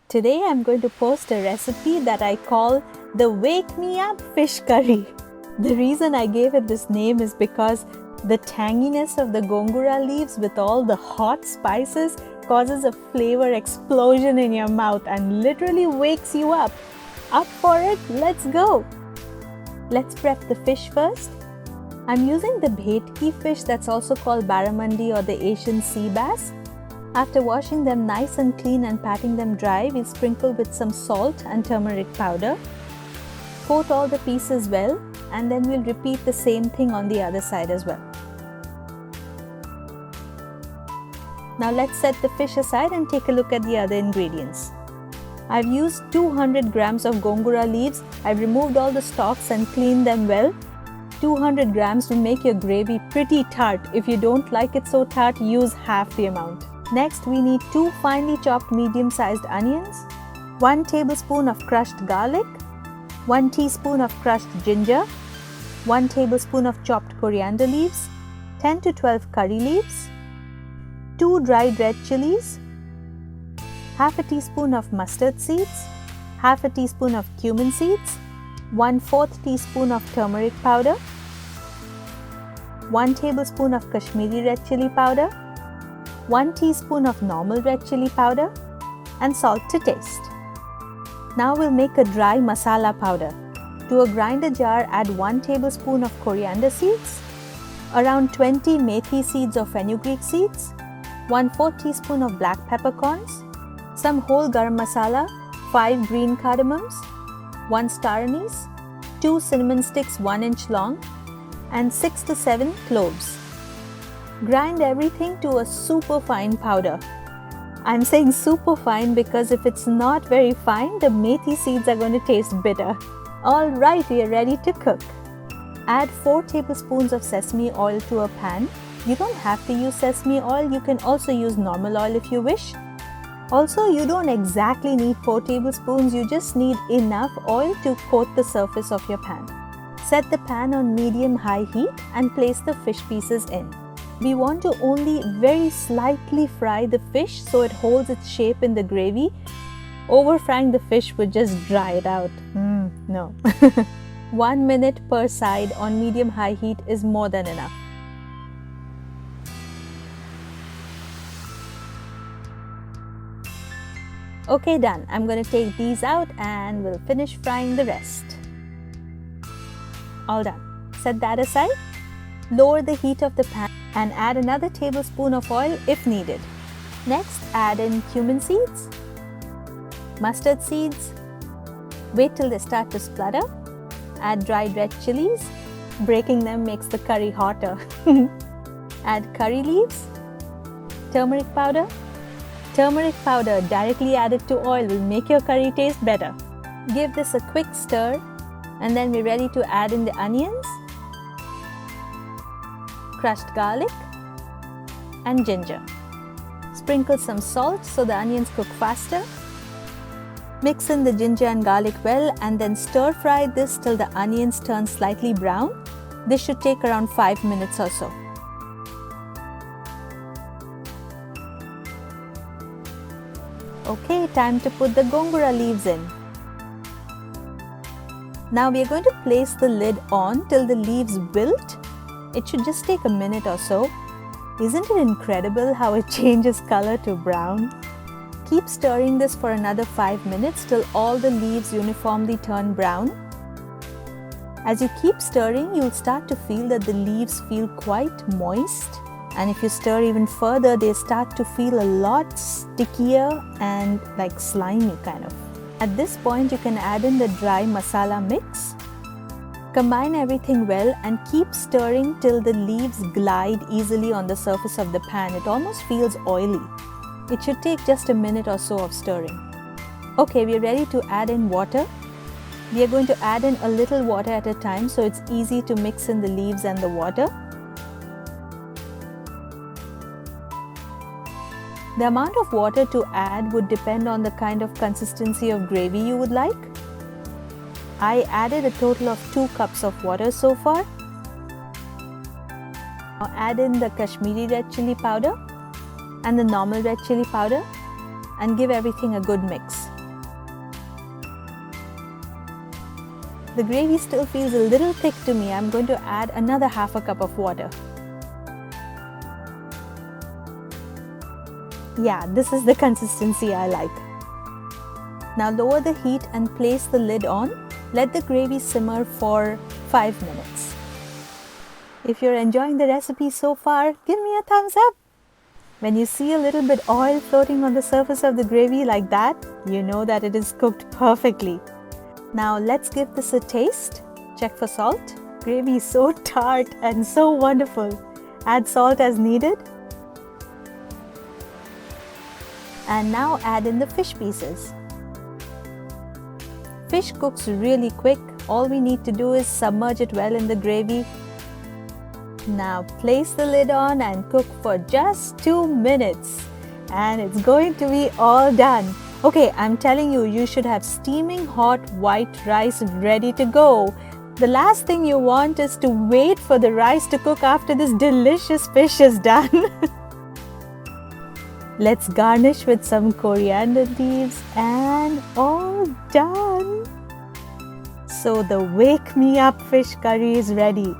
Today I'm going to post a recipe that I call the Wake Me Up Fish Curry. The reason I gave it this name is because the tanginess of the gongura leaves with all the hot spices causes a flavor explosion in your mouth and literally wakes you up. Up for it? Let's go! Let's prep the fish first. I'm using the Bhetki fish that's also called Barramundi or the Asian sea bass. After washing them nice and clean and patting them dry, we'll sprinkle with some salt and turmeric powder. Coat all the pieces well, and then we'll repeat the same thing on the other side as well. Now let's set the fish aside and take a look at the other ingredients. I've used 200 grams of gongura leaves. I've removed all the stalks and cleaned them well. 200 grams will make your gravy pretty tart. If you don't like it so tart, use half the amount. Next, we need 2 finely chopped medium-sized onions, 1 tablespoon of crushed garlic, 1 teaspoon of crushed ginger, 1 tablespoon of chopped coriander leaves, 10 to 12 curry leaves, 2 dried red chilies, half a teaspoon of mustard seeds, half a teaspoon of cumin seeds, 1/4 teaspoon of turmeric powder, 1 tablespoon of Kashmiri red chili powder, 1 teaspoon of normal red chili powder, and salt to taste. Now we'll make a dry masala powder. To a grinder jar, add 1 tablespoon of coriander seeds, around 20 methi seeds or fenugreek seeds, 1/4 teaspoon of black peppercorns, some whole garam masala, 5 green cardamoms, 1 star anise, 2 cinnamon sticks 1 inch long, and 6 to 7 cloves. Grind everything to a super fine powder. I'm saying super fine because if it's not very fine, the methi seeds are going to taste bitter. Alright, we are ready to cook. Add 4 tablespoons of sesame oil to a pan. You don't have to use sesame oil, you can also use normal oil if you wish. Also, you don't exactly need 4 tablespoons, you just need enough oil to coat the surface of your pan. Set the pan on medium-high heat and place the fish pieces in. We want to only very slightly fry the fish so it holds its shape in the gravy. Over frying the fish would just dry it out. No. 1 minute per side on medium-high heat is more than enough. Okay, done. I'm going to take these out and we'll finish frying the rest. All done. Set that aside. Lower the heat of the pan and add another tablespoon of oil if needed. Next, add in cumin seeds, mustard seeds. Wait till they start to splutter. Add dried red chilies. Breaking them makes the curry hotter. Add curry leaves, turmeric powder. Turmeric powder directly added to oil will make your curry taste better. Give this a quick stir and then we're ready to add in the onions, crushed garlic, and ginger. Sprinkle some salt so the onions cook faster. Mix in the ginger and garlic well and then stir fry this till the onions turn slightly brown. This should take around 5 minutes or so. Okay, time to put the gongura leaves in. Now we are going to place the lid on till the leaves wilt. It should just take a minute or so. Isn't it incredible how it changes color to brown? Keep stirring this for another 5 minutes till all the leaves uniformly turn brown. As you keep stirring, you'll start to feel that the leaves feel quite moist. And if you stir even further, they start to feel a lot stickier and like slimy kind of. At this point, you can add in the dry masala mix. Combine everything well and keep stirring till the leaves glide easily on the surface of the pan. It almost feels oily. It should take just a minute or so of stirring. Okay, we are ready to add in water. We are going to add in a little water at a time so it's easy to mix in the leaves and the water. The amount of water to add would depend on the kind of consistency of gravy you would like. I added a total of 2 cups of water so far. Now add in the Kashmiri red chili powder and the normal red chili powder and give everything a good mix. The gravy still feels a little thick to me. I'm going to add another half a cup of water. Yeah, this is the consistency I like. Now lower the heat and place the lid on. Let the gravy simmer for 5 minutes. If you're enjoying the recipe so far, give me a thumbs up. When you see a little bit oil floating on the surface of the gravy like that, you know that it is cooked perfectly. Now let's give this a taste. Check for salt. Gravy is so tart and so wonderful. Add salt as needed. And now add in the fish pieces. Fish cooks really quick. All we need to do is submerge it well in the gravy. Now place the lid on and cook for just 2 minutes. And it's going to be all done. Okay, I'm telling you, you should have steaming hot white rice ready to go. The last thing you want is to wait for the rice to cook after this delicious fish is done. Let's garnish with some coriander leaves and all done. So the wake me up fish curry is ready.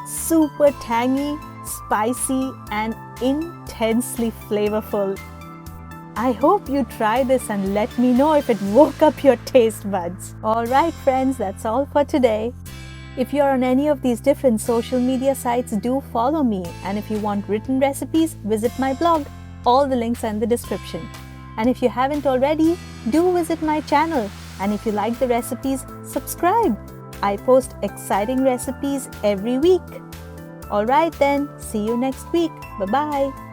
Super tangy, spicy and intensely flavorful. I hope you try this and let me know if it woke up your taste buds. Alright friends, that's all for today. If you're on any of these different social media sites, do follow me. And if you want written recipes, visit my blog. All the links are in the description. And if you haven't already, do visit my channel. And if you like the recipes, subscribe. I post exciting recipes every week. Alright then, see you next week. Bye-bye.